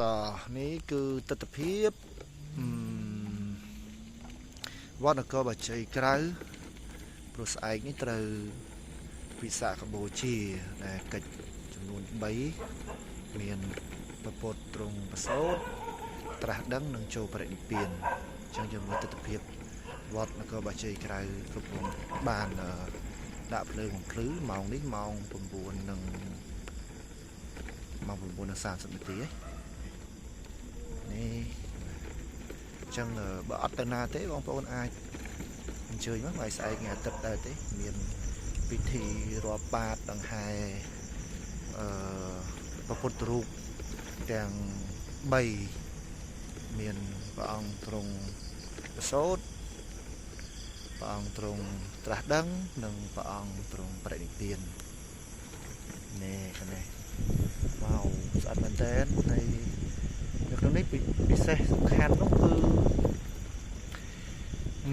តនេះគឺទស្សនភាពវត្តនគរបាជ័យក្រៅព្រោះស្អែកនេះត្រូវវិសាខបូជាដែលកិច្ចចំនួន3មានប្រពុតត្រង់ប្រសូតត្រាស់ដឹងនឹងចូលបរិនិព្វានអញ្ចឹងយើងមើលទស្សនភាពវត្តនគរបាជ័យក្រៅគ្រប់គ្រងបានដាក់ភ្លើងបំភ្លឺម៉ោងនេះម៉ោង9:30 នាទីនេះអញ្ចឹងបើអត់ទៅណាទេបងប្អូនអាចអញ្ជើញមកថ្ងៃស្អែកថ្ងៃអាទិត្យដែរទេមានពិធីរាប់បាតដង្ហែព្រះពុទ្ធរូបទាំង3មានព្រះអង្គទ្រង់ប្រសូតព្រះអង្គទ្រង់ត្រាស់ដឹងនិងព្រះអង្គទ្រង់បរិនិព្វាននេះនេះមកស្អាតមែនតើហើយនៅក្នុងនេះពិសេសសំខាន់នោះគឺ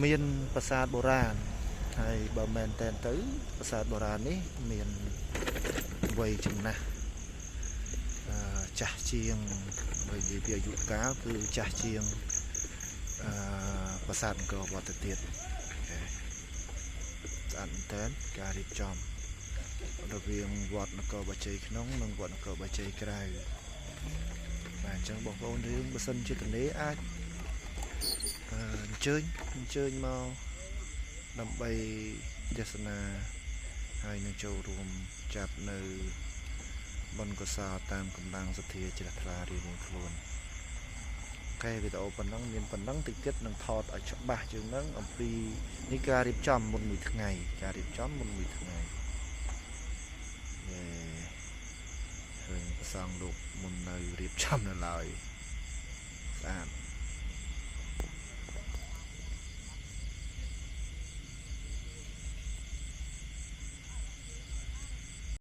មានប្រាសាទបុរាណហើយបើមែនតើទៅប្រាសាទបុរាណនេះមានវ័យចំណាស់ចាស់ជាងបើនិយាយពីអាយុកាលគឺចាស់ជាងប្រាសាទអង្គរវត្តទៅទៀតស្អាតមែនតើការរៀបចំរវាងវត្តនគរបាជ័យក្នុងនិងវត្តនគរបាជ័យក្រៅបាទអញ្ចឹងបងប្អូនយើងបើសិនជាទនេអាចអញ្ជើញមកដើម្បីទេសនាហើយនឹងចូលរួមចាប់នៅបុណ្យកុសលតាមកម្លាំងសទ្ធាជ្រះថ្លារៀងខ្លួនអូខេវីដេអូប៉ុណ្ណឹងមានប៉ុណ្ណឹងតិចទៀតនឹងថតឲ្យច្បាស់ជាងហ្នឹងអំពីនេះការរៀបចំមុនមួយថ្ងៃការរៀបចំមុនមួយថ្ងៃឃើញប្រសងលោកមុននៅរៀបចំនៅឡើយ